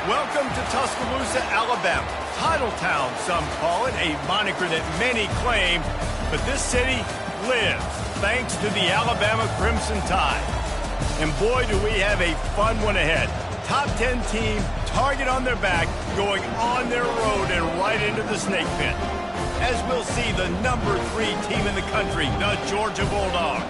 Welcome to Tuscaloosa, Alabama. Titletown, some call it, a moniker that many claim, but this city lives thanks to the Alabama Crimson Tide. And boy, do we have a fun one ahead. Top 10 team, target on their back, going on their road and right into the snake pit. As we'll see, the number 3 team in the country, the Georgia Bulldogs,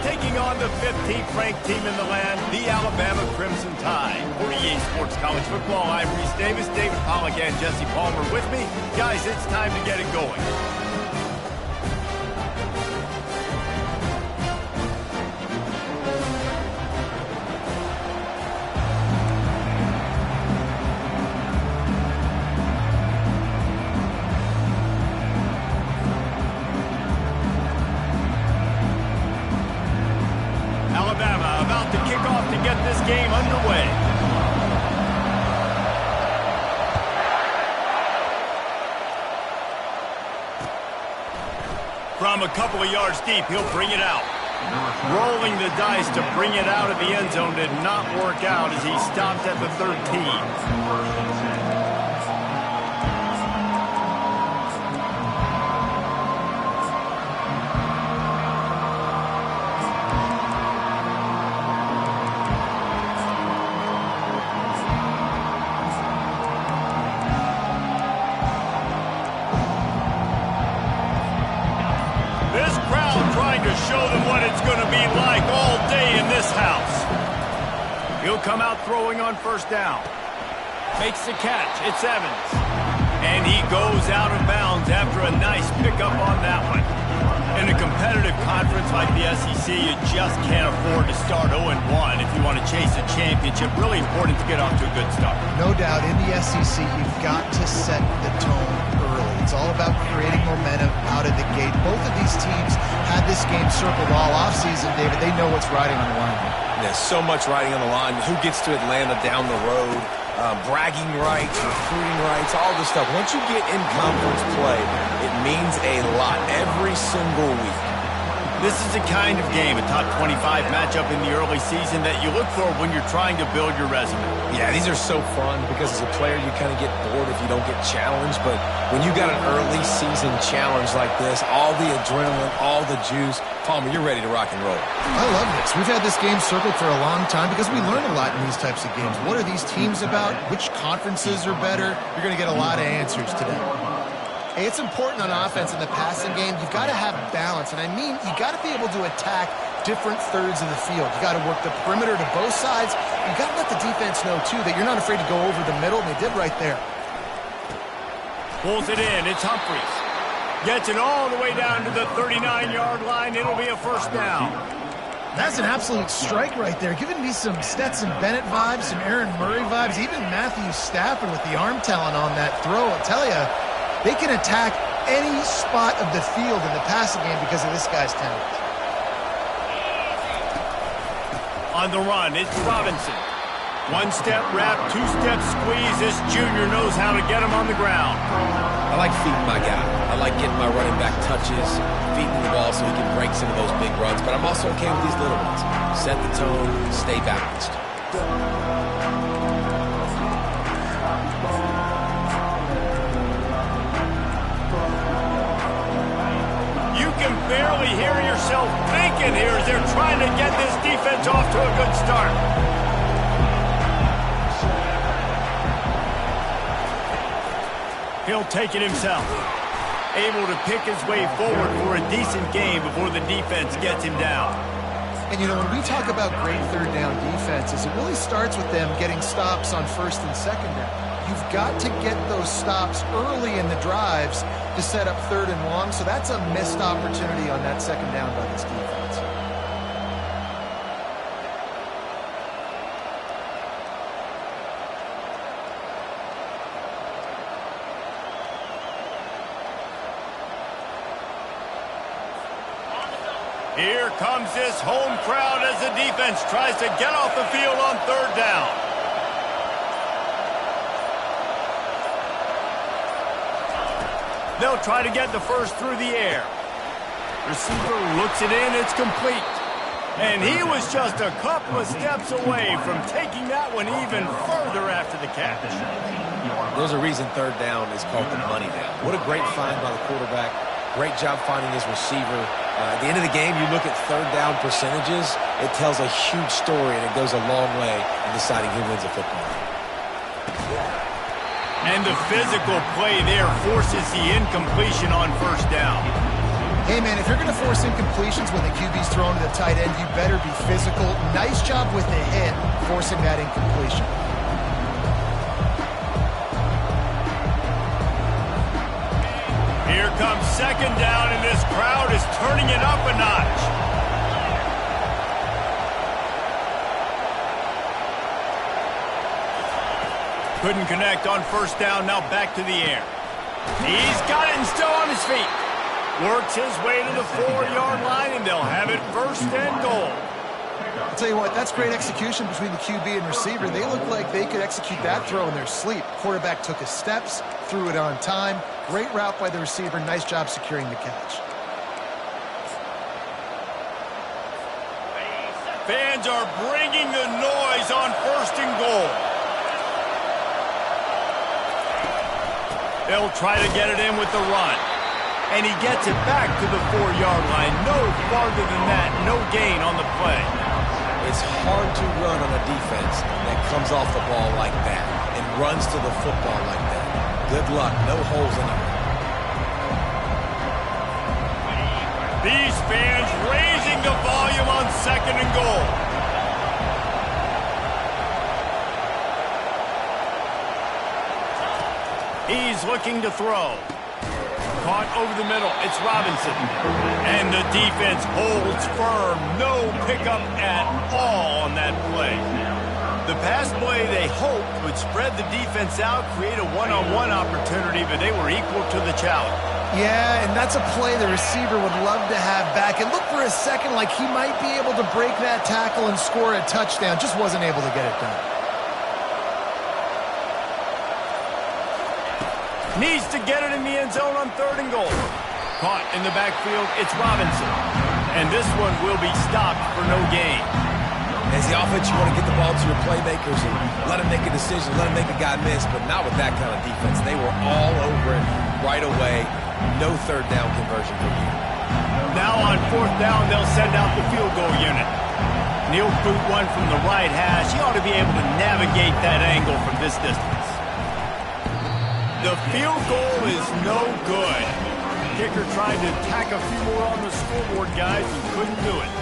taking on the 15th ranked team in the land, the Alabama Crimson Tide. For EA Sports College Football, I'm Reese Davis, David Pollack, and Jesse Palmer with me. Guys, it's time to get it going. About to kick off to get this game underway. From a couple of yards deep, he'll bring it out. Rolling the dice to bring it out of the end zone did not work out as he stopped at the 13. Show them what it's going to be like all day in this house. He'll come out throwing on first down. Makes the catch. It's Evans. And he goes out of bounds after a nice pickup on that one. In a competitive conference like the SEC, you just can't afford to start 0-1 if you want to chase a championship. Really important to get off to a good start. No doubt, in the SEC, you've got to set the tone early. It's all about creating momentum out of the gate. Both of these teams had this game circled all offseason, David. They know what's riding on the line. There's so much riding on the line. Who gets to Atlanta down the road? Bragging rights, recruiting rights, all this stuff. Once you get in conference play, it means a lot every single week. This is the kind of game, a top 25 matchup in the early season, that you look for when you're trying to build your resume. Yeah, these are so fun because as a player, you kind of get bored if you don't get challenged. But when you got an early season challenge like this, all the adrenaline, all the juice, Palmer, you're ready to rock and roll. I love this. We've had this game circled for a long time because we learn a lot in these types of games. What are these teams about? Which conferences are better? You're going to get a lot of answers today. Hey, it's important on offense in the passing game. You've got to have balance, and I mean you got to be able to attack different thirds of the field. You got to work the perimeter to both sides. You got to let the defense know too that you're not afraid to go over the middle, and they did right there. Pulls it in. It's Humphries. Gets it all the way down to the 39-yard line. It'll be a first down. That's an absolute strike right there. Giving me some Stetson Bennett vibes, some Aaron Murray vibes, even Matthew Stafford with the arm talent on that throw. I'll tell you, they can attack any spot of the field in the passing game because of this guy's talent. On the run, it's Robinson. One-step wrap, two-step squeeze. This junior knows how to get him on the ground. I like feeding my guy. I like getting my running back touches, feeding the ball so he can break some of those big runs. But I'm also okay with these little ones. Set the tone, stay balanced. You can barely hear yourself thinking here as they're trying to get this defense off to a good start. He'll take it himself. Able to pick his way forward for a decent game before the defense gets him down. And, you know, when we talk about great third down defenses, it really starts with them getting stops on first and second down. You've got to get those stops early in the drives to set up third and long, so that's a missed opportunity on that second down by this defense. Here comes this home crowd as the defense tries to get off the field on third down. They'll try to get the first through the air. Receiver looks it in. It's complete. And he was just a couple of steps away from taking that one even further after the catch. There's a reason third down is called the money down. What a great find by the quarterback. Great job finding his receiver. At the end of the game, you look at third down percentages, it tells a huge story, and it goes a long way in deciding who wins a football game. And the physical play there forces the incompletion on first down. Hey, man, if you're going to force incompletions when the QB's thrown to the tight end, you better be physical. Nice job with the hit, forcing that incompletion. Here comes second down, and this crowd is turning it up a notch. Couldn't connect on first down, now back to the air. He's got it and still on his feet. Works his way to the 4-yard line, and they'll have it first and goal. I'll tell you what, that's great execution between the QB and receiver. They look like they could execute that throw in their sleep. Quarterback took his steps, threw it on time. Great route by the receiver. Nice job securing the catch. Fans are bringing the noise on first and goal. They'll try to get it in with the run. And he gets it back to the 4-yard line. No farther than that. No gain on the play. It's hard to run on a defense that comes off the ball like that and runs to the football like that. Good luck. No holes anywhere. These fans raising the volume on second and goal. He's looking to throw. Caught over the middle. It's Robinson. And the defense holds firm. No pickup at all on that play. The pass play they hoped would spread the defense out, create a one-on-one opportunity, but they were equal to the challenge. Yeah, and that's a play the receiver would love to have back. It looked for a second like he might be able to break that tackle and score a touchdown. Just wasn't able to get it done. Needs to get it in the end zone on third and goal. Caught in the backfield, it's Robinson. And this one will be stopped for no gain. As the offense, you want to get the ball to your playmakers and let them make a decision, let them make a guy miss, but not with that kind of defense. They were all over it right away. No third down conversion for you. Now on fourth down, they'll send out the field goal unit. He'll boot one from the right hash. He ought to be able to navigate that angle from this distance. The field goal is no good. Kicker tried to tack a few more on the scoreboard, guys, and couldn't do it.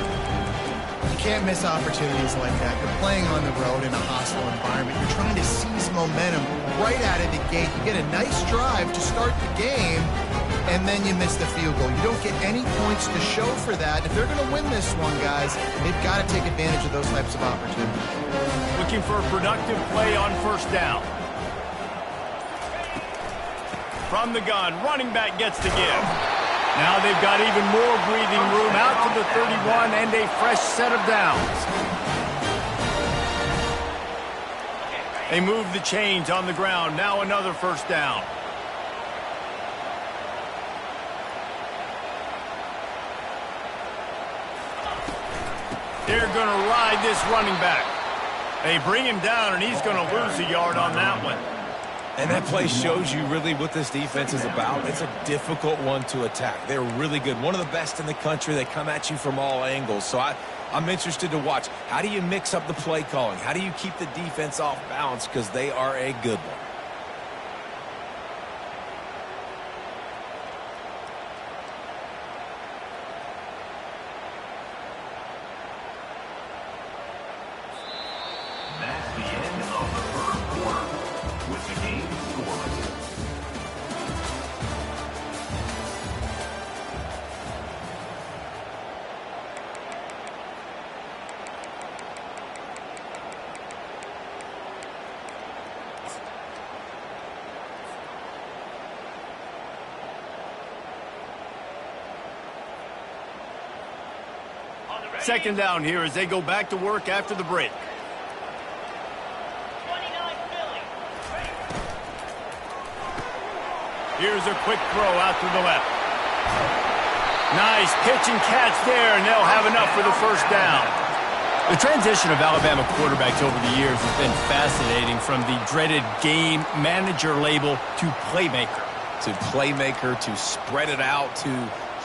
You can't miss opportunities like that. You're playing on the road in a hostile environment. You're trying to seize momentum right out of the gate. You get a nice drive to start the game, and then you miss the field goal. You don't get any points to show for that. If they're going to win this one, guys, they've got to take advantage of those types of opportunities. Looking for a productive play on first down. From the gun, running back gets the give. Now they've got even more breathing room out to the 31 and a fresh set of downs. They move the chains on the ground. Now another first down. They're going to ride this running back. They bring him down, and he's going to lose a yard on that one. And that play shows you really what this defense is about. It's a difficult one to attack. They're really good. One of the best in the country. They come at you from all angles. So I'm interested to watch. How do you mix up the play calling? How do you keep the defense off balance? Because they are a good one. Second down here as they go back to work after the break. Here's a quick throw out to the left. Nice pitch and catch there, and they'll have enough for the first down. The transition of Alabama quarterbacks over the years has been fascinating, from the dreaded game manager label to playmaker. To playmaker, to spread it out, to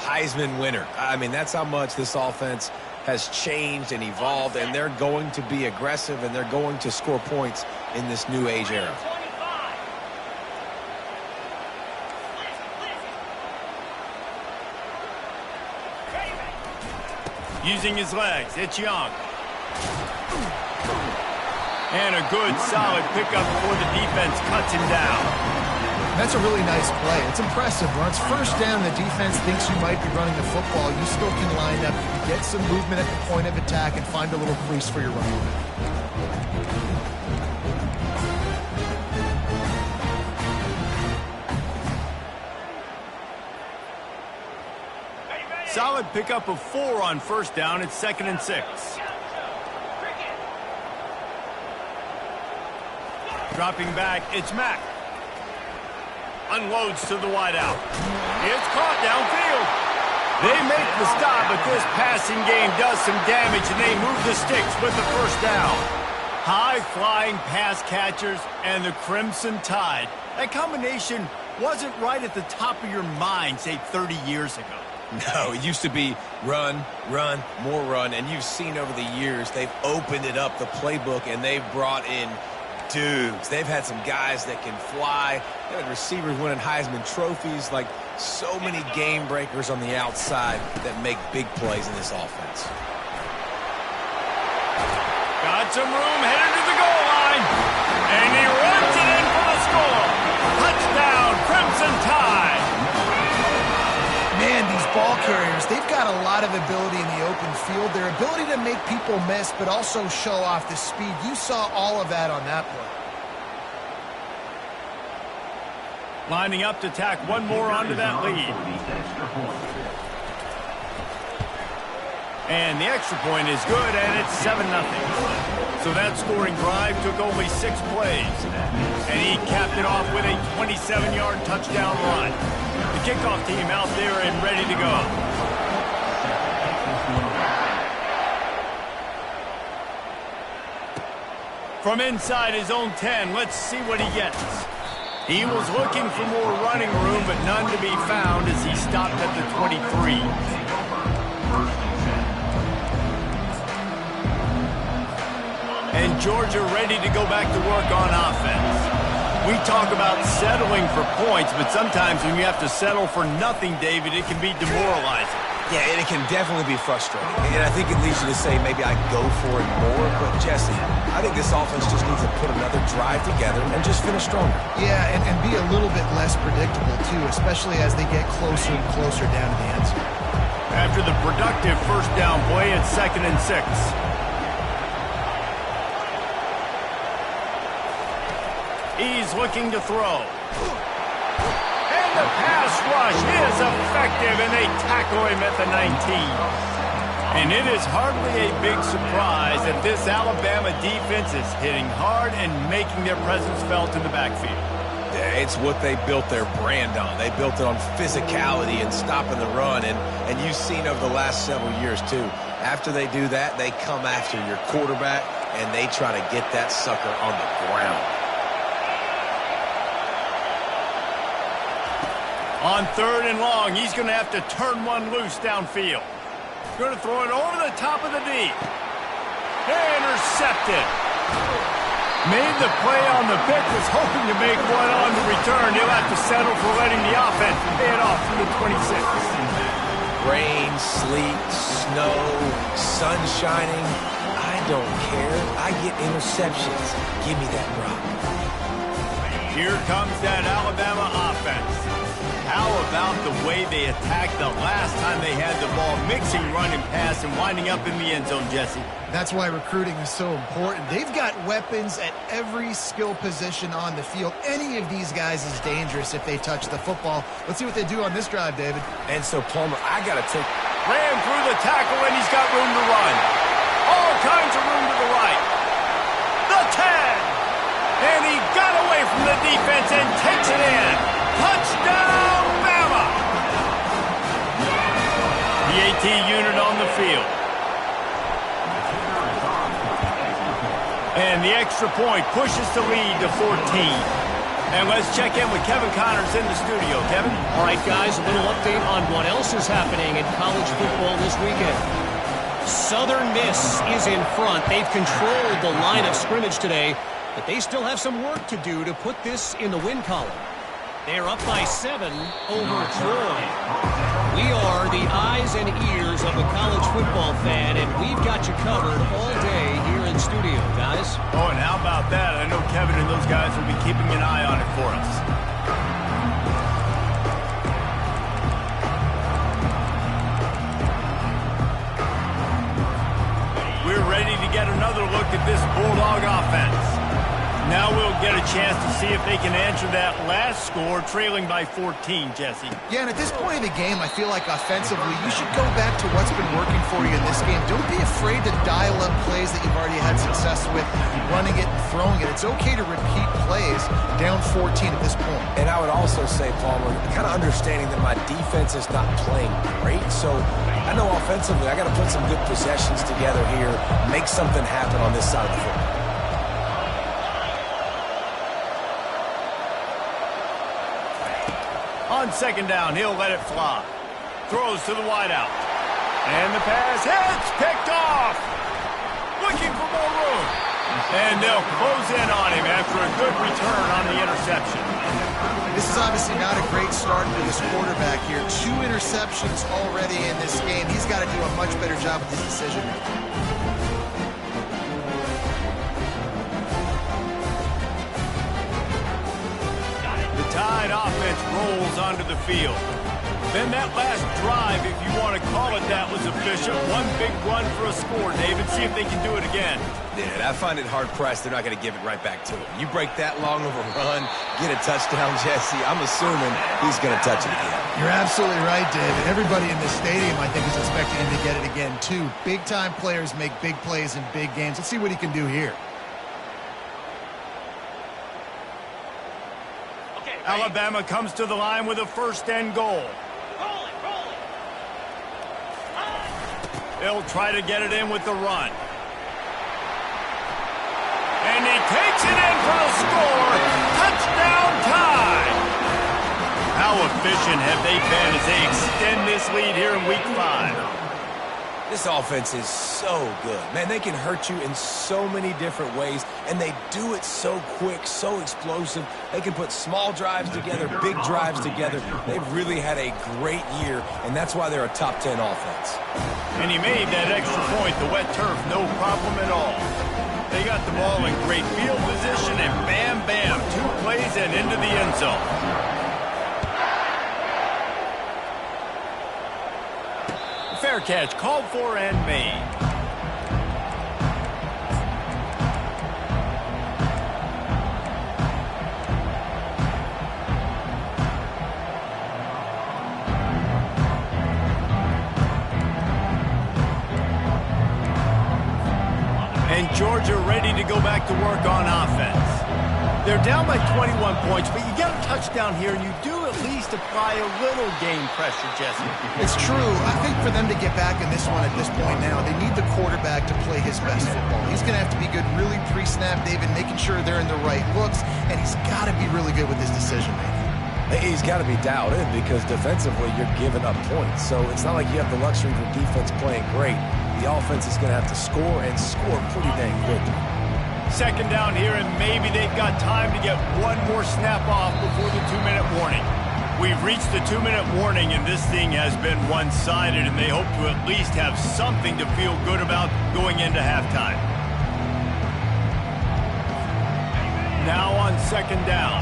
Heisman winner. I mean, that's how much this offense has changed and evolved, and they're going to be aggressive, and they're going to score points in this new age era. Using his legs, it's Young. And a good, solid pickup before the defense cuts him down. That's a really nice play. It's impressive. When it's first down, the defense thinks you might be running the football. You still can line up. You can get some movement at the point of attack and find a little crease for your running back. Solid pickup of 4 on first down. It's 2nd and 6. Dropping back, it's Mack. Unloads to the wideout. It's caught downfield. They make the stop, but this passing game does some damage, and they move the sticks with the first down. High-flying pass catchers and the Crimson Tide. That combination wasn't right at the top of your mind, say, 30 years ago. No, it used to be run, run, more run, and you've seen over the years they've opened it up, the playbook, and they've brought in dudes. They've had some guys that can fly. They've had receivers winning Heisman trophies, like so many game breakers on the outside that make big plays in this offense. Got some room, headed to the goal line, and he runs it in for the score. Touchdown, Crimson Tide. Man, these ball carriers, they've got a lot of ability in the open field. Their ability to make people miss, but also show off the speed. You saw all of that on that play. Lining up to tack one more onto that lead. And the extra point is good, and it's 7-0. So that scoring drive took only 6 plays. And he capped it off with a 27-yard touchdown run. The kickoff team out there and ready to go. From inside his own 10, let's see what he gets. He was looking for more running room, but none to be found as he stopped at the 23. And Georgia ready to go back to work on offense. We talk about settling for points, but sometimes when you have to settle for nothing, David, it can be demoralizing. Yeah, and it can definitely be frustrating. And I think it leads you to say maybe I go for it more. But, Jesse, I think this offense just needs to put another drive together and just finish stronger. Yeah, and be a little bit less predictable, too, especially as they get closer and closer down to the end zone. After the productive first down play, it's 2nd and 6. He's looking to throw. And the pass rush is effective, and they tackle him at the 19. And it is hardly a big surprise that this Alabama defense is hitting hard and making their presence felt in the backfield. Yeah, it's what they built their brand on. They built it on physicality and stopping the run, and you've seen over the last several years, too. After they do that, they come after your quarterback, and they try to get that sucker on the ground. On 3rd and long, he's going to have to turn one loose downfield. Going to throw it over the top of the D. Intercepted. Made the play on the pick, was hoping to make one on the return. He'll have to settle for letting the offense pay it off from the 26. Rain, sleet, snow, sun shining. I don't care. I get interceptions. Give me that rock. Here comes that Alabama offense. How about the way they attacked the last time they had the ball, mixing run and pass and winding up in the end zone, Jesse? That's why recruiting is so important. They've got weapons at every skill position on the field. Any of these guys is dangerous if they touch the football. Let's see what they do on this drive, David. And so, Palmer, I got to take... Ran through the tackle, and he's got room to run. All kinds of room to the right. The 10! And he got away from the defense and takes it in. Touchdown, Bama! key unit on the field. And the extra point pushes the lead to 14. And let's check in with Kevin Connors in the studio. Kevin? All right, guys, a little update on what else is happening in college football this weekend. Southern Miss is in front. They've controlled the line of scrimmage today, but they still have some work to do to put this in the win column. They're up by 7 over Troy. We are the eyes and ears of the college football fan, and we've got you covered all day here in studio, guys. Oh, and how about that? I know Kevin and those guys will be keeping an eye on it for us. We're ready to get another look at this Bulldog offense. Now we'll get a chance to see if they can answer that last score, trailing by 14, Jesse. Yeah, and at this point of the game, I feel like offensively, you should go back to what's been working for you in this game. Don't be afraid to dial up plays that you've already had success with, running it and throwing it. It's okay to repeat plays down 14 at this point. And I would also say, Palmer, kind of understanding that my defense is not playing great, so I know offensively I got to put some good possessions together here, make something happen on this side of the football. On second down, he'll let it fly. Throws to the wideout. And the pass hits, picked off. Looking for more room. And they'll close in on him after a good return on the interception. This is obviously not a great start for this quarterback here. 2 interceptions already in this game. He's got to do a much better job with his decision making. Tide offense rolls onto the field. Then that last drive, if you want to call it that, was efficient. One big run for a score, David. See if they can do it again. Yeah, I find it hard-pressed. They're not going to give it right back to him. You break that long of a run, get a touchdown, Jesse, I'm assuming he's going to touch it again. You're absolutely right, David. Everybody in this stadium, I think, is expecting him to get it again, too. Big-time players make big plays in big games. Let's see what he can do here. Alabama comes to the line with a first and goal. They'll try to get it in with the run. And he takes it in for the score. Touchdown time. How efficient have they been as they extend this lead here in Week 5? This offense is so good. Man, they can hurt you in so many different ways, and they do it so quick, so explosive. They can put small drives together, big drives together. They've really had a great year, and that's why they're a top 10 offense. And he made that extra point, the wet turf, no problem at all. They got the ball in great field position, and bam, bam, 2 plays and into the end zone. Fair catch called for and made. And Georgia ready to go back to work on offense. They're down by 21 points, but you get a touchdown here, and you do at least apply a little game pressure, Jesse. It's true. I think for them to get back in this one at this point now, they need the quarterback to play his best football. He's going to have to be good really pre-snap, David, making sure they're in the right looks, and he's got to be really good with his decision-making. He's got to be dialed in because defensively you're giving up points. So it's not like you have the luxury of your defense playing great. The offense is going to have to score and score pretty dang quickly. Second down here, and maybe they've got time to get one more snap off before the 2-minute warning. We've reached the 2-minute warning, and this thing has been one-sided, and they hope to at least have something to feel good about going into halftime. Now on second down.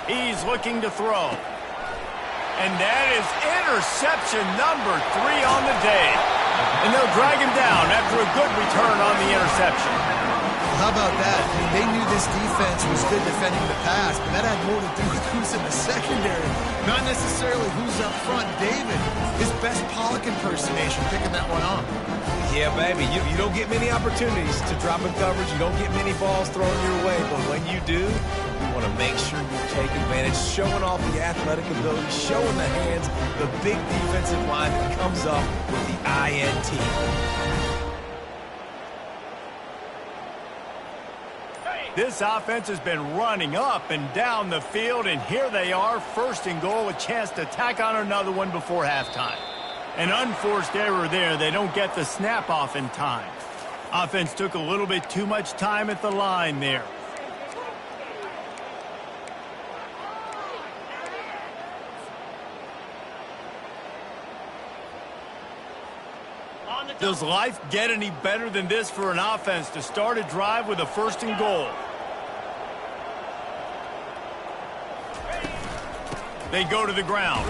He's looking to throw. And that is interception number 3 on the day. And they'll drag him down after a good return on the interception. How about that? I mean, they knew this defense was good defending the pass, but that had more to do with who's in the secondary, not necessarily who's up front. David, his best Pollock impersonation, picking that one off. Yeah, baby, you don't get many opportunities to drop in coverage. You don't get many balls thrown your way, but when you do, you want to make sure you take advantage, showing off the athletic ability, showing the hands, the big defensive line that comes up with the INT. This offense has been running up and down the field, and here they are, first and goal, a chance to tack on another one before halftime. An unforced error there. They don't get the snap off in time. Offense took a little bit too much time at the line there. Does life get any better than this for an offense to start a drive with a first and goal? They go to the ground.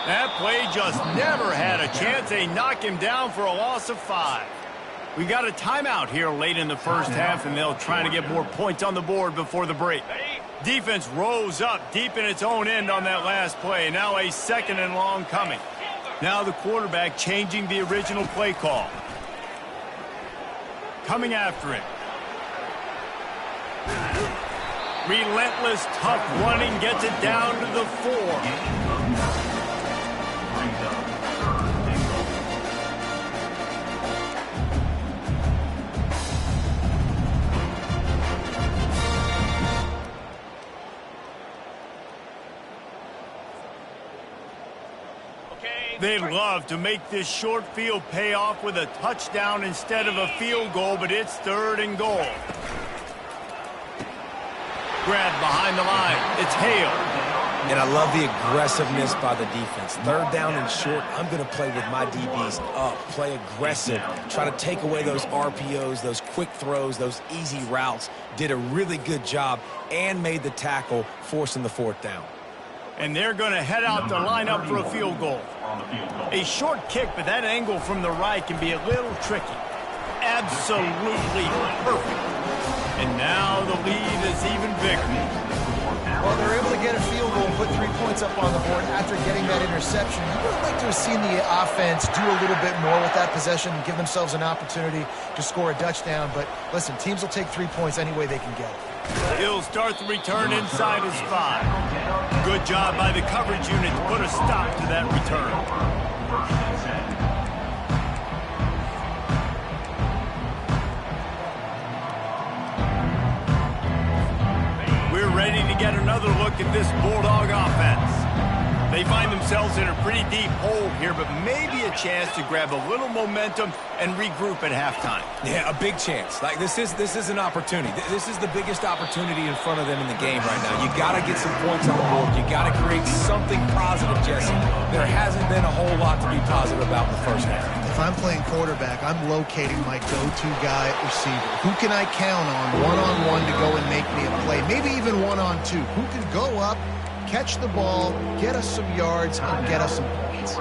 That play just never had a chance. They knock him down for a loss of 5. We got a timeout here late in the first half, and they'll try to get more points on the board before the break. Defense rose up deep in its own end on that last play. Now a second and long coming. Now the quarterback changing the original play call. Coming after it. Relentless, tough running, gets it down to the 4. They'd love to make this short field pay off with a touchdown instead of a field goal, but it's third and goal. Grab behind the line. It's Hale. And I love the aggressiveness by the defense. Third down and short, I'm going to play with my DBs up, play aggressive, try to take away those RPOs, those quick throws, those easy routes. Did a really good job and made the tackle, forcing the fourth down. And they're going to head out to line up for a field goal. A short kick, but that angle from the right can be a little tricky. Absolutely perfect. And now the lead is even bigger. Well, they're able to get a field goal and put 3 points up on the board after getting that interception. You would like to have seen the offense do a little bit more with that possession and give themselves an opportunity to score a touchdown. But listen, teams will take 3 points any way they can get it. He'll start the return inside his 5. Good job by the coverage unit to put a stop to that return. We're ready to get another look at this Bulldog offense. They find themselves in a pretty deep hole here, but maybe a chance to grab a little momentum and regroup at halftime. Yeah, a big chance. Like this is an opportunity. This is the biggest opportunity in front of them in the game right now. You got to get some points on the board. You got to create something positive, Jesse. There hasn't been a whole lot to be positive about in the first half. If I'm playing quarterback, I'm locating my go-to guy at receiver. Who can I count on one-on-one to go and make me a play? Maybe even one-on-two. Who can go up, catch the ball, get us some yards, and get us some points?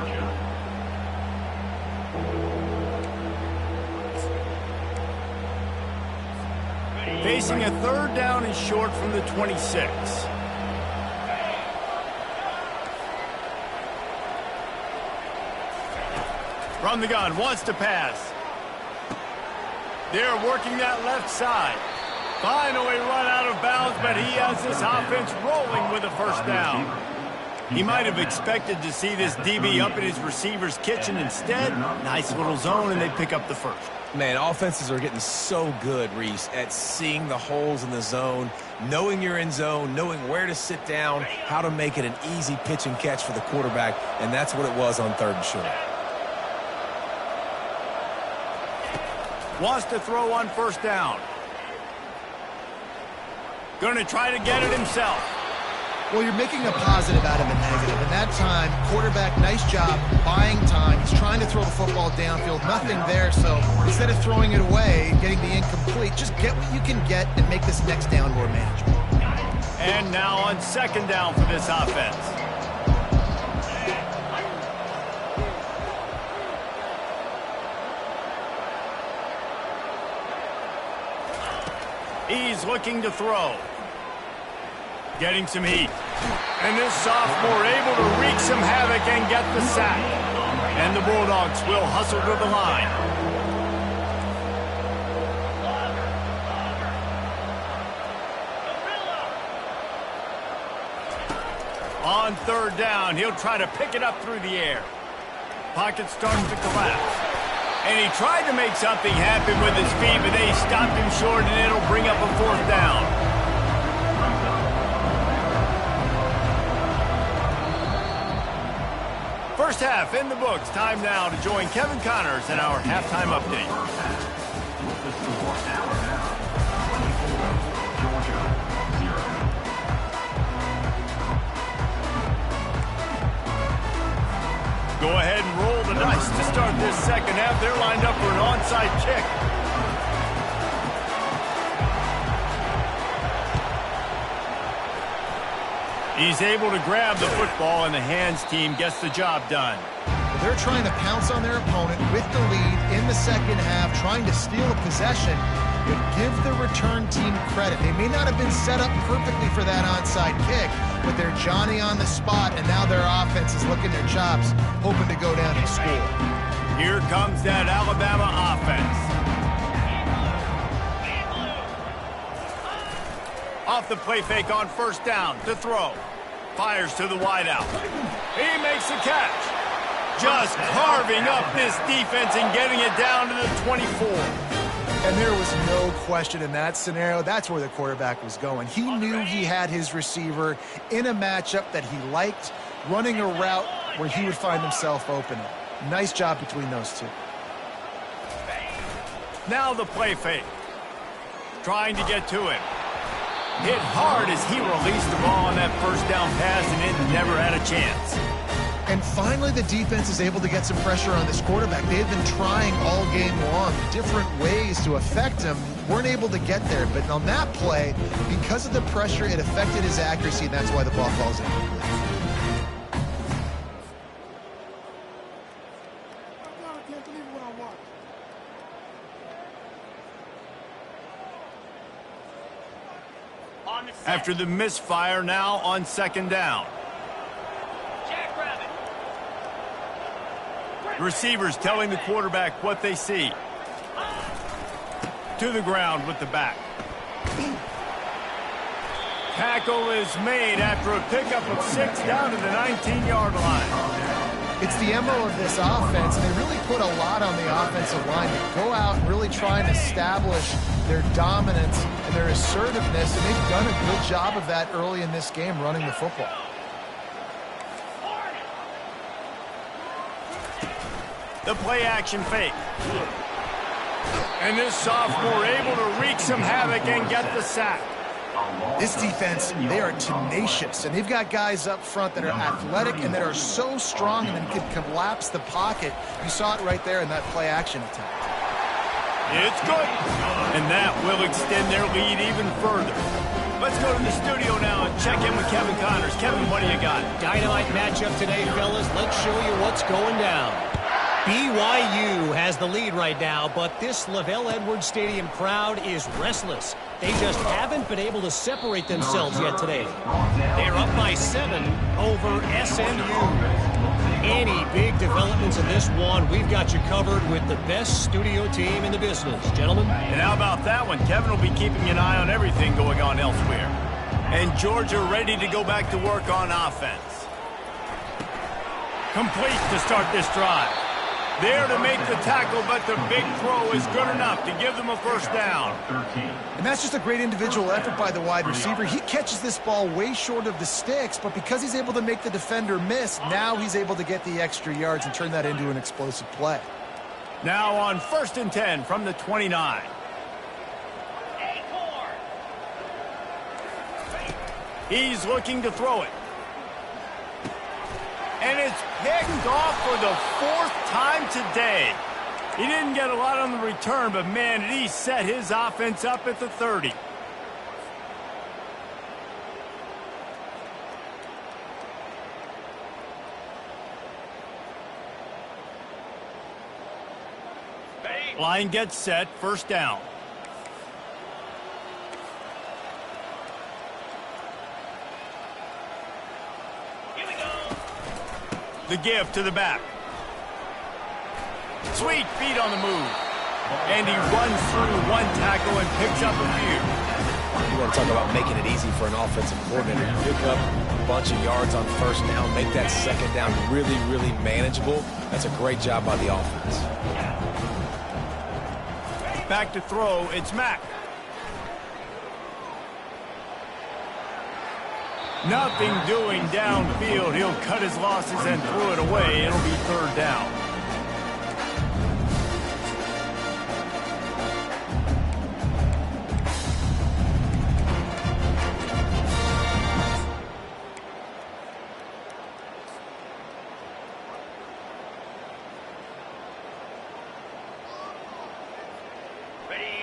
Facing a third down and short from the 26. From the gun, wants to pass. They're working that left side. Finally run out of bounds, but he has this offense rolling with a first down. He might have expected to see this DB up in his receiver's kitchen. Instead, nice little zone, and they pick up the first. Man, offenses are getting so good, Reese, at seeing the holes in the zone, knowing you're in zone, knowing where to sit down, how to make it an easy pitch and catch for the quarterback, and that's what it was on third and short. Wants to throw on first down. Going to try to get it himself. Well, you're making a positive out of a negative. And that time, quarterback, nice job buying time. He's trying to throw the football downfield. Nothing there, so instead of throwing it away, getting the incomplete, just get what you can get and make this next down more manageable. And now on second down for this offense. He's looking to throw. Getting some heat. And this sophomore able to wreak some havoc and get the sack. And the Bulldogs will hustle to the line. On third down, he'll try to pick it up through the air. Pocket starting to collapse. And he tried to make something happen with his feet, but they stopped him short, and it'll bring up a fourth down. First half in the books. Time now to join Kevin Connors in our halftime update. Go ahead and roll the dice to start this second half. They're lined up for an onside kick. He's able to grab the football, and the hands team gets the job done. They're trying to pounce on their opponent with the lead in the second half, trying to steal a possession, but give the return team credit. They may not have been set up perfectly for that onside kick, but they're Johnny on the spot, and now their offense is licking their chops, hoping to go down and score. Here comes that Alabama offense. Off the play fake on first down to throw. Fires to the wideout. He makes the catch. Just carving up this defense and getting it down to the 24. And there was no question in that scenario. That's where the quarterback was going. He knew he had his receiver in a matchup that he liked, running a route where he would find himself open. Nice job between those two. Now the play fake. Trying to get to him. Hit hard as he released the ball on that first down pass, and it never had a chance. And finally, the defense is able to get some pressure on this quarterback. They had been trying all game long, different ways to affect him. Weren't able to get there. But on that play, because of the pressure, it affected his accuracy, and that's why the ball falls in. After the misfire, now on second down. Receivers telling the quarterback what they see. To the ground with the back. Tackle is made after a pickup of 6 down to the 19-yard line. It's the MO of this offense, and they really put a lot on the offensive line to go out and really try and establish their dominance and their assertiveness, and they've done a good job of that early in this game running the football. The play action fake. And this sophomore able to wreak some havoc and get the sack. This defense, they are tenacious, and they've got guys up front that are athletic and that are so strong and then can collapse the pocket. You saw it right there in that play action attempt. It's good. And that will extend their lead even further. Let's go to the studio now and check in with Kevin Connors. Kevin, what do you got? Dynamite matchup today, fellas. Let's show you what's going down. BYU has the lead right now, but this LaVell Edwards Stadium crowd is restless. They just haven't been able to separate themselves yet today. They're up by 7 over SMU. Any big developments in this one, we've got you covered with the best studio team in the business. Gentlemen? And how about that one? Kevin will be keeping an eye on everything going on elsewhere. And Georgia ready to go back to work on offense. Complete to start this drive. There to make the tackle, but the big throw is good enough to give them a first down. And that's just a great individual effort by the wide receiver. He catches this ball way short of the sticks, but because he's able to make the defender miss, now he's able to get the extra yards and turn that into an explosive play. Now on 1st and 10 from the 29. He's looking to throw it. And it's picked off for the 4th time today. He didn't get a lot on the return, but man, did he set his offense up at the 30. Line gets set, first down. The give to the back. Sweet feet on the move. And he runs through one tackle and picks up a few. You want to talk about making it easy for an offensive coordinator. Pick up a bunch of yards on first down, make that second down really, really manageable. That's a great job by the offense. Back to throw, it's Mack. Nothing doing downfield. He'll cut his losses and throw it away. It'll be third down.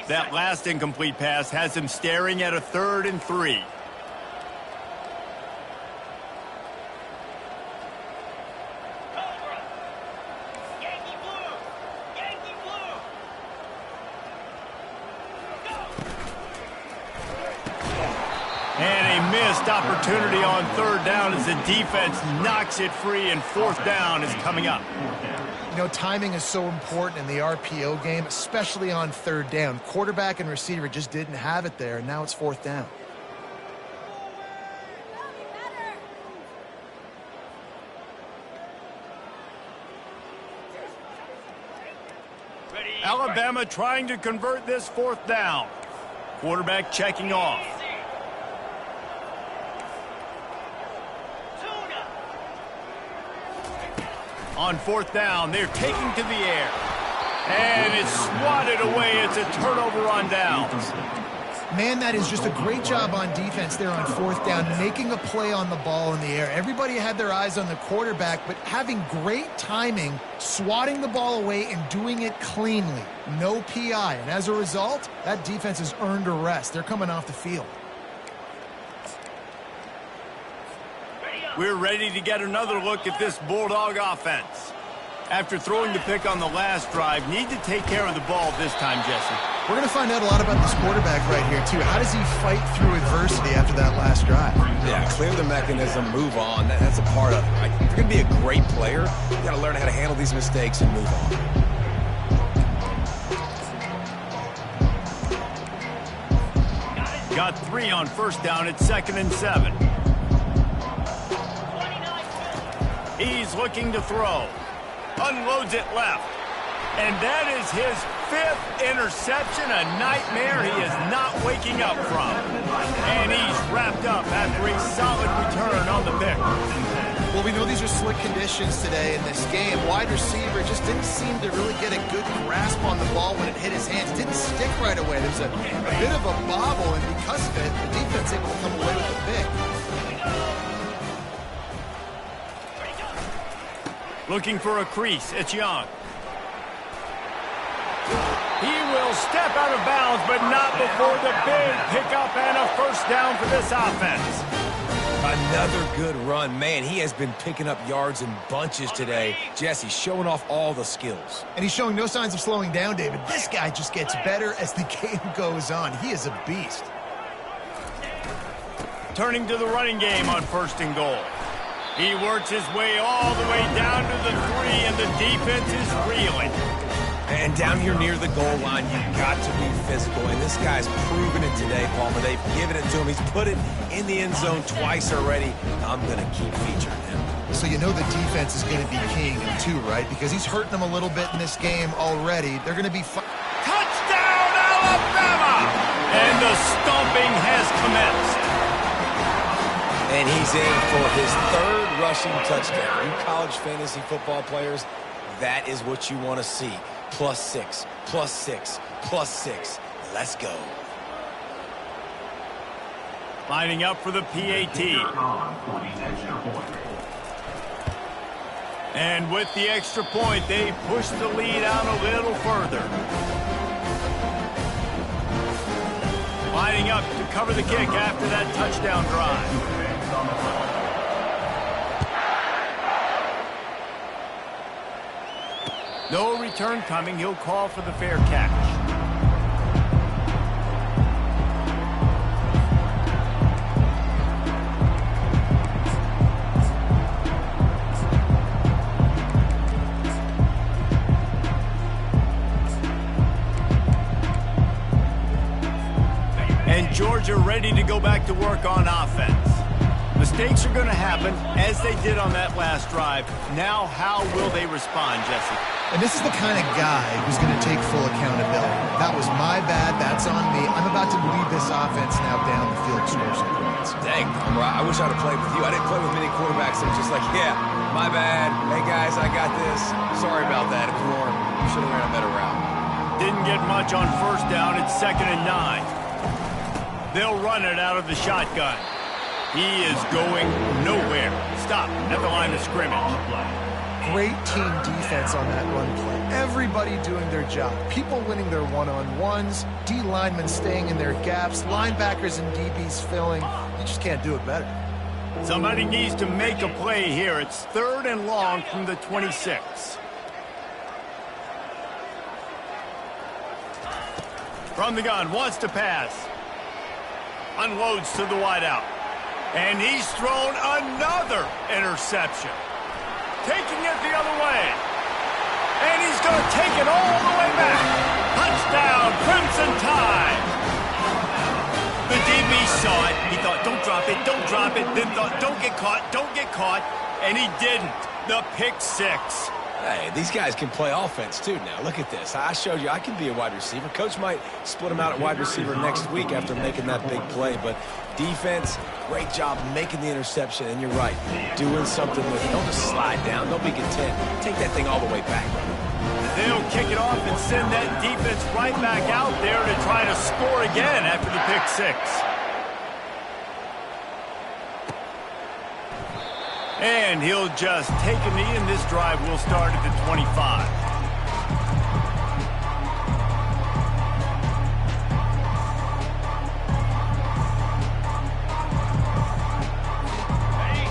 That last incomplete pass has him staring at a 3rd and 3. And a missed opportunity on 3rd down as the defense knocks it free, and 4th down is coming up. You know, timing is so important in the RPO game, especially on 3rd down. Quarterback and receiver just didn't have it there, and now it's 4th down. Alabama trying to convert this 4th down. Quarterback checking off. On 4th down, they're taking to the air. And it's swatted away. It's a turnover on downs. Man, that is just a great job on defense there on 4th down, making a play on the ball in the air. Everybody had their eyes on the quarterback, but having great timing, swatting the ball away and doing it cleanly. No PI. And as a result, that defense has earned a rest. They're coming off the field. We're ready to get another look at this Bulldog offense. After throwing the pick on the last drive, need to take care of the ball this time, Jesse. We're going to find out a lot about this quarterback right here, too. How does he fight through adversity after that last drive? Yeah, clear the mechanism, move on. That's a part of it, right? If you're going to be a great player, you got to learn how to handle these mistakes and move on. Got 3 on 1st down at 2nd and 7. He's looking to throw. Unloads it left. And that is his 5th interception, a nightmare he is not waking up from. And he's wrapped up after a solid return on the pick. Well, we know these are slick conditions today in this game. Wide receiver just didn't seem to really get a good grasp on the ball when it hit his hands. Didn't stick right away. There's a bit of a bobble, and because of it, the defense able to come away with the pick. Looking for a crease. It's Young. He will step out of bounds, but not before the big pickup and a 1st down for this offense. Another good run. Man, he has been picking up yards in bunches today. Jesse showing off all the skills. And he's showing no signs of slowing down, David. This guy just gets better as the game goes on. He is a beast. Turning to the running game on 1st and goal. He works his way all the way down to the 3, and the defense is reeling. And down here near the goal line, you've got to be physical. And this guy's proven it today, Palmer. They've given it to him. He's put it in the end zone twice already. I'm going to keep featuring him. So you know the defense is going to be king too, right? Because he's hurting them a little bit in this game already. They're going to be... Touchdown, Alabama! And the stomping has commenced. And he's in for his 3rd rushing touchdown. You college fantasy football players, that is what you want to see. +6, +6, +6. Let's go. Lining up for the PAT. And with the extra point, they push the lead out a little further. Lining up to cover the kick after that touchdown drive. No return coming. He'll call for the fair catch. are ready to go back to work on offense. Mistakes are going to happen, as they did on that last drive. Now, how will they respond, Jesse? And this is the kind of guy who's going to take full accountability. That was my bad. That's on me. I'm about to lead this offense now down the field to score some points. Dang, I wish I'd have played with you. I didn't play with many quarterbacks that are just like, yeah, my bad. Hey, guys, I got this. Sorry about that. Ignore. Should have ran a better route. Didn't get much on first down. It's 2nd and 9. They'll run it out of the shotgun. He is going nowhere. Stop at the line of scrimmage. Great team defense on that run play. Everybody doing their job. People winning their one-on-ones, D linemen staying in their gaps, linebackers and DBs filling. You just can't do it better. Somebody needs to make a play here. It's 3rd and long from the 26. From the gun, wants to pass. Unloads to the wideout. And he's thrown another interception. Taking it the other way. And he's going to take it all the way back. Touchdown, Crimson Tide. The DB saw it. He thought, don't drop it, don't drop it. Then thought, don't get caught, don't get caught. And he didn't. The pick 6. Hey, these guys can play offense, too, now. Look at this. I showed you I can be a wide receiver. Coach might split him out at wide receiver next week after making that big play. But defense, great job making the interception. And you're right, doing something with it. Don't just slide down. Don't be content. Take that thing all the way back. They'll kick it off and send that defense right back out there to try to score again after the pick 6. And he'll just take a knee, and this drive will start at the 25.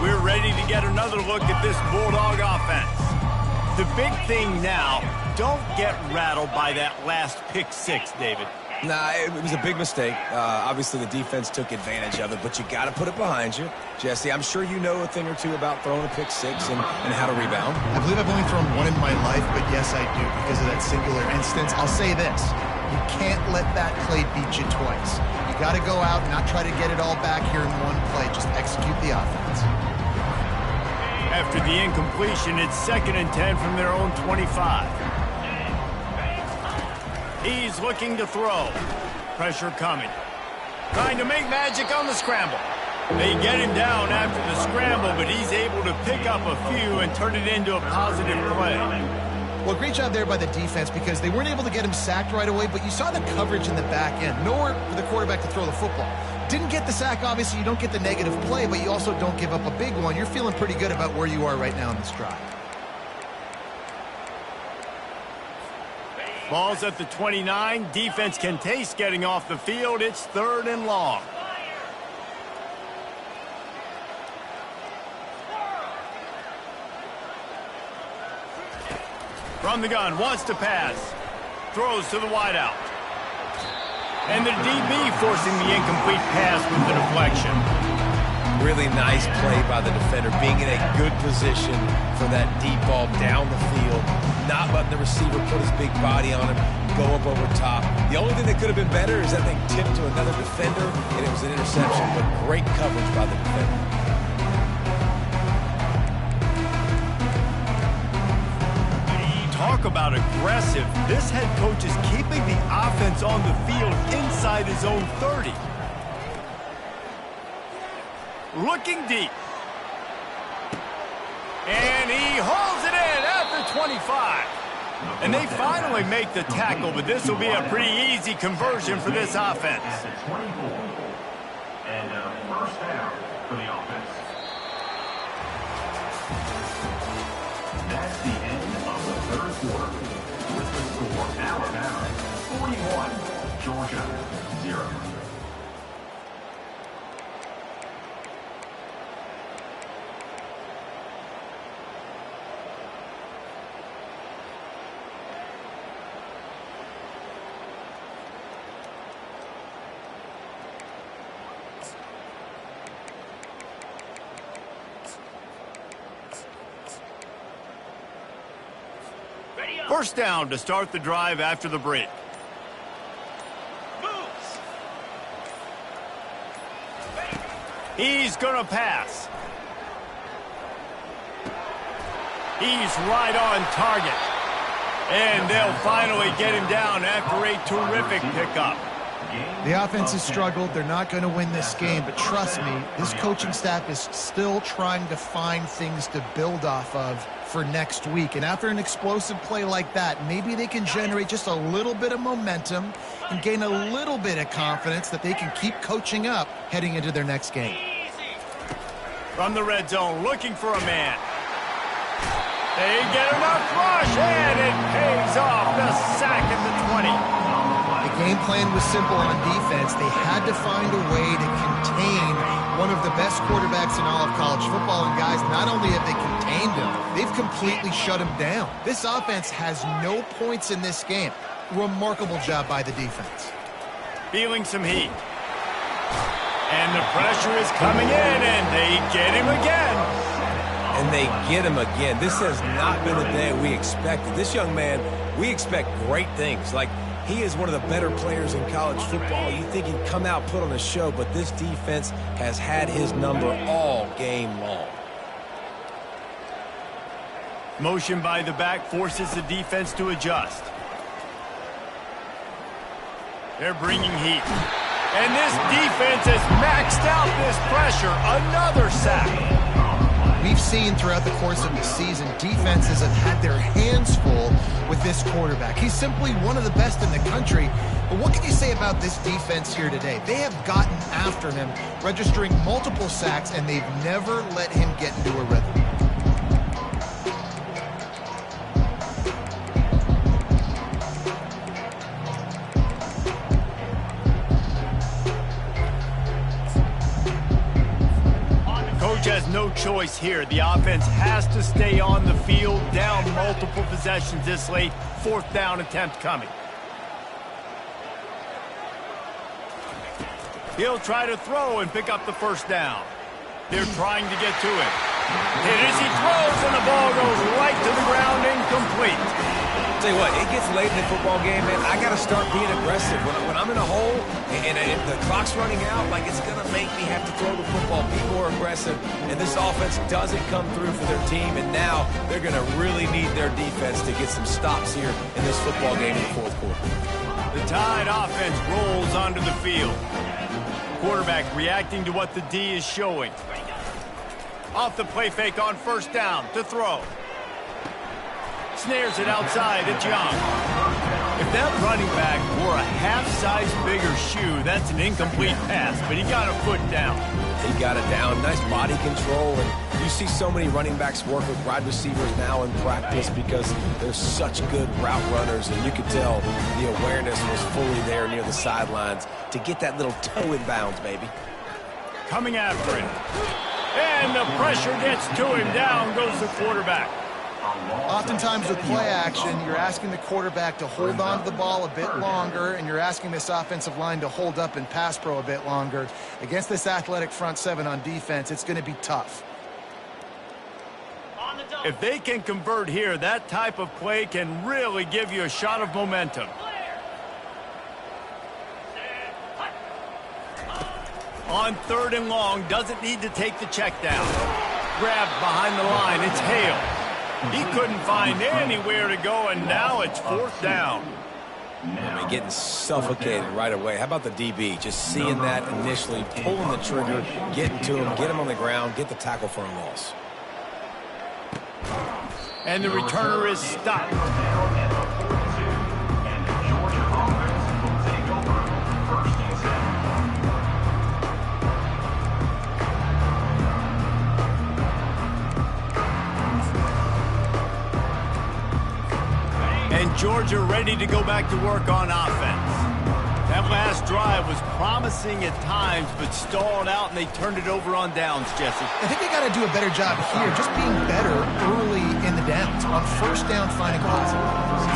We're ready to get another look at this Bulldog offense. The big thing now, don't get rattled by that last pick 6, David. Nah, it was a big mistake. Obviously, the defense took advantage of it, but you got to put it behind you. Jesse, I'm sure you know a thing or two about throwing a pick 6 and how to rebound. I believe I've only thrown one in my life, but yes, I do, because of that singular instance. I'll say this. You can't let that play beat you twice. You got to go out and not try to get it all back here in one play. Just execute the offense. After the incompletion, it's 2nd and 10 from their own 25. He's looking to throw. Pressure coming. Trying to make magic on the scramble. They get him down after the scramble, but he's able to pick up a few and turn it into a positive play. Well, great job there by the defense because they weren't able to get him sacked right away, but you saw the coverage in the back end. Nowhere for the quarterback to throw the football. Didn't get the sack, obviously. You don't get the negative play, but you also don't give up a big one. You're feeling pretty good about where you are right now in this drive. Ball's at the 29. Defense can taste getting off the field. It's 3rd and long. From the gun, wants to pass. Throws to the wideout. And the DB forcing the incomplete pass with the deflection. Really nice play by the defender, being in a good position for that deep ball down the field, not letting the receiver put his big body on him, go up over top. The only thing that could have been better is that thing tipped to another defender, and it was an interception, but great coverage by the defender. Talk about aggressive. This head coach is keeping the offense on the field inside his own 30. Looking deep. And he hauls it in at the 25. And they finally make the tackle, but this will be a pretty easy conversion for this offense. And first down for the offense. That's the end of the third quarter. With the score, Alabama 41, Georgia 0. First down to start the drive after the break. He's going to pass. He's right on target. And they'll finally get him down after a terrific pickup. The offense has struggled. They're not going to win this game, but trust me, this coaching staff is still trying to find things to build off of for next week. And after an explosive play like that, maybe they can generate just a little bit of momentum and gain a little bit of confidence that they can keep coaching up heading into their next game. From the red zone, looking for a man. They get enough rush, and it pays off. The sack at the 20. The game plan was simple on defense. They had to find a way to contain one of the best quarterbacks in all of college football. And guys, not only have they contained him, they've completely shut him down. This offense has no points in this game. Remarkable job by the defense. Feeling some heat. And the pressure is coming in, and they get him again. And they get him again. This has not been the day we expected. This young man, we expect great things. Like, he is one of the better players in college football. You think he'd come out, put on a show, but this defense has had his number all game long. Motion by the back forces the defense to adjust. They're bringing heat. And this defense has maxed out this pressure. Another sack. We've seen throughout the course of the season, defenses have had their hands full with this quarterback. He's simply one of the best in the country. But what can you say about this defense here today? They have gotten after him, registering multiple sacks, and they've never let him get into a rhythm. Has no choice here. The offense has to stay on the field, down multiple possessions this late. Fourth down attempt coming. He'll try to throw and pick up the first down. They're trying to get to him. Hit as he throws, and the ball goes right to the ground, incomplete. Tell you what, it gets late in the football game, man. I got to start being aggressive. When I'm in a hole and the clock's running out, like, it's going to make me have to throw the football, be more aggressive. And this offense doesn't come through for their team, and now they're going to really need their defense to get some stops here in this football game in the fourth quarter. The Tide offense rolls onto the field. Quarterback reacting to what the D is showing. Off the play fake on first down to throw. Snares it outside. It's Young. If that running back wore a half-size bigger shoe, that's an incomplete pass, but he got a foot down. He got it down. Nice body control. And you see so many running backs work with wide receivers now in practice because they're such good route runners, and you could tell the awareness was fully there near the sidelines to get that little toe in bounds, baby. Coming after him. And the pressure gets to him. Down goes the quarterback. Oftentimes with play action, you're asking the quarterback to hold on to the ball a bit longer, and you're asking this offensive line to hold up and pass pro a bit longer. Against this athletic front seven on defense, it's going to be tough. If they can convert here, that type of play can really give you a shot of momentum. On third and long, doesn't need to take the check down. Grabbed behind the line, it's Hale. He couldn't find anywhere to go, and now it's fourth down. I mean, getting suffocated right away. How about the DB? Just seeing that initially, pulling the trigger, getting to him, get him on the ground, get the tackle for a loss. And the returner is stopped. And Georgia ready to go back to work on offense. That last drive was promising at times, but stalled out, and they turned it over on downs, Jesse. I think they got to do a better job here, just being better early in the downs, on first down finding positive.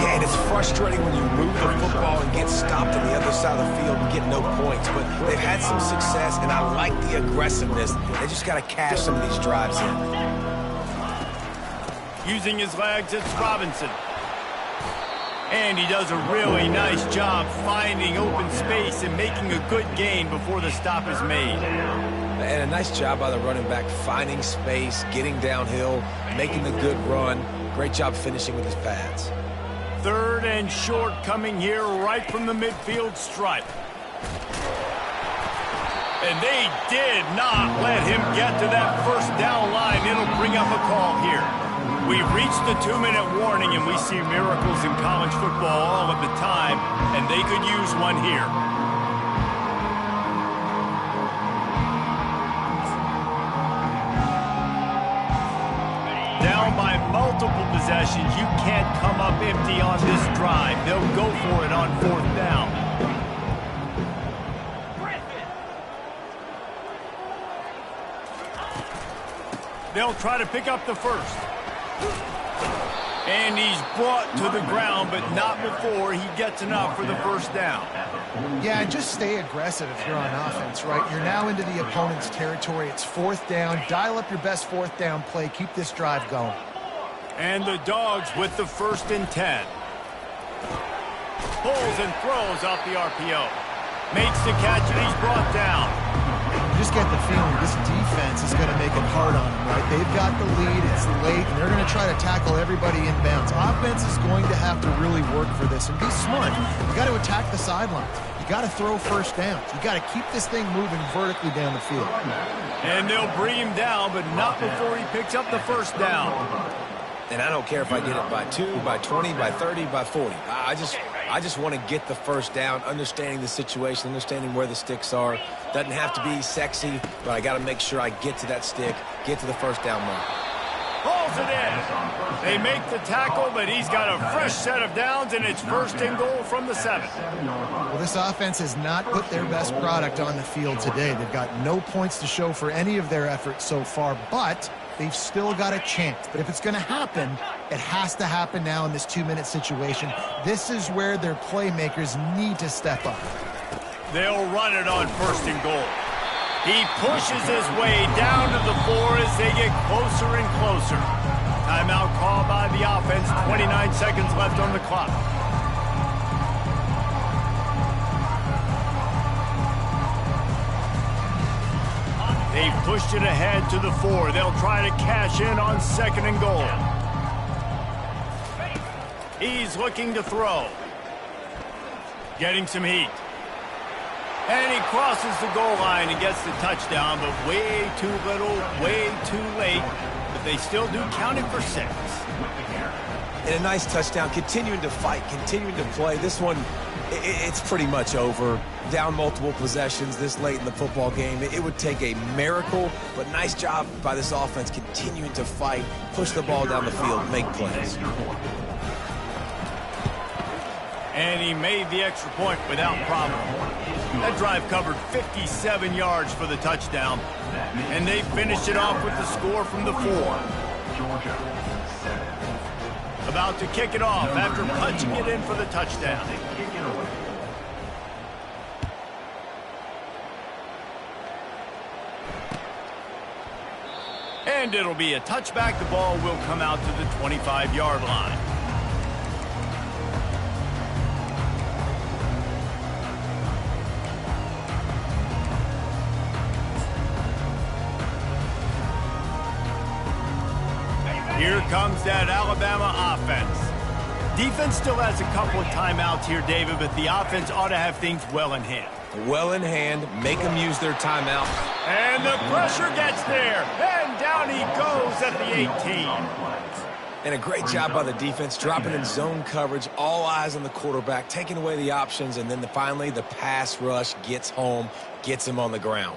Yeah, and it's frustrating when you move the football and get stopped on the other side of the field and get no points, but they've had some success, and I like the aggressiveness. They just got to cash some of these drives in. Using his legs, it's Robinson. And he does a really nice job finding open space and making a good gain before the stop is made. And a nice job by the running back, finding space, getting downhill, making the good run. Great job finishing with his pads. 3rd and short coming here right from the midfield stripe. And they did not let him get to that first down line. It'll bring up a call here. We've reached the 2-minute warning, and we see miracles in college football all of the time, and they could use one here. Down by multiple possessions, you can't come up empty on this drive. They'll go for it on 4th down. They'll try to pick up the first. And he's brought to the ground, but not before he gets enough for the first down. Yeah, just stay aggressive if you're on offense, right? You're now into the opponent's territory. It's 4th down. Dial up your best 4th down play. Keep this drive going. And the Dogs with the 1st and 10. Pulls and throws off the RPO. Makes the catch, and he's brought down. You just get the feeling this defense is going to make it hard on them, right? They've got the lead, it's late, and they're going to try to tackle everybody inbounds. Offense is going to have to really work for this and be smart. You got to attack the sidelines. You got to throw first downs. You got to keep this thing moving vertically down the field. And they'll bring him down, but not before he picks up the first down. And I don't care if I get it by 2, by 20, by 30, by 40. I just want to get the first down, understanding the situation, understanding where the sticks are. Doesn't have to be sexy, but I got to make sure I get to that stick, get to the first down mark. Pulls it in. They make the tackle, but he's got a fresh set of downs, and it's 1st and goal from the 7. Well, this offense has not put their best product on the field today. They've got no points to show for any of their efforts so far, but they've still got a chance. But if it's going to happen, it has to happen now in this 2-minute situation. This is where their playmakers need to step up. They'll run it on 1st and goal. He pushes his way down to the 4 as they get closer and closer. Timeout called by the offense. 29 seconds left on the clock. They've pushed it ahead to the 4. They'll try to cash in on 2nd and goal. He's looking to throw. Getting some heat. And he crosses the goal line and gets the touchdown, but way too little, way too late. But they still do count it for 6. And a nice touchdown, continuing to fight, continuing to play. This one, it's pretty much over. Down multiple possessions this late in the football game. It would take a miracle, but nice job by this offense continuing to fight, push the ball down the field, make plays. And he made the extra point without problem. That drive covered 57 yards for the touchdown. And they finished it off with the score from the 4. About to kick it off after punching it in for the touchdown. And it'll be a touchback. The ball will come out to the 25-yard line. Here comes that Alabama offense. Defense still has a couple of timeouts here, David, but the offense ought to have things well in hand. Well in hand, make them use their timeout. And the pressure gets there, and down he goes at the 18. And a great job by the defense, dropping in zone coverage, all eyes on the quarterback, taking away the options, and then finally the pass rush gets home, gets him on the ground.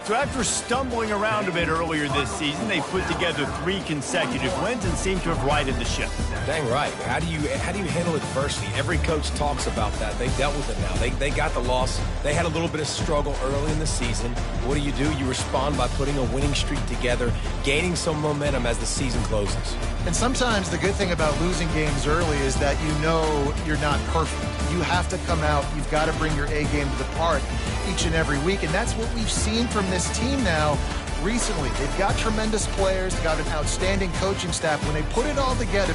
So after stumbling around a bit earlier this season, they put together 3 consecutive wins and seem to have righted the ship. Dang right. How do you handle adversity? Every coach talks about that. They dealt with it now. They got the loss. They had a little bit of struggle early in the season. What do? You respond by putting a winning streak together, gaining some momentum as the season closes. And sometimes the good thing about losing games early is that you know you're not perfect. You have to come out. You've got to bring your A game to the park each and every week. And that's what we've seen from this team now recently. They've got tremendous players, got an outstanding coaching staff. When they put it all together,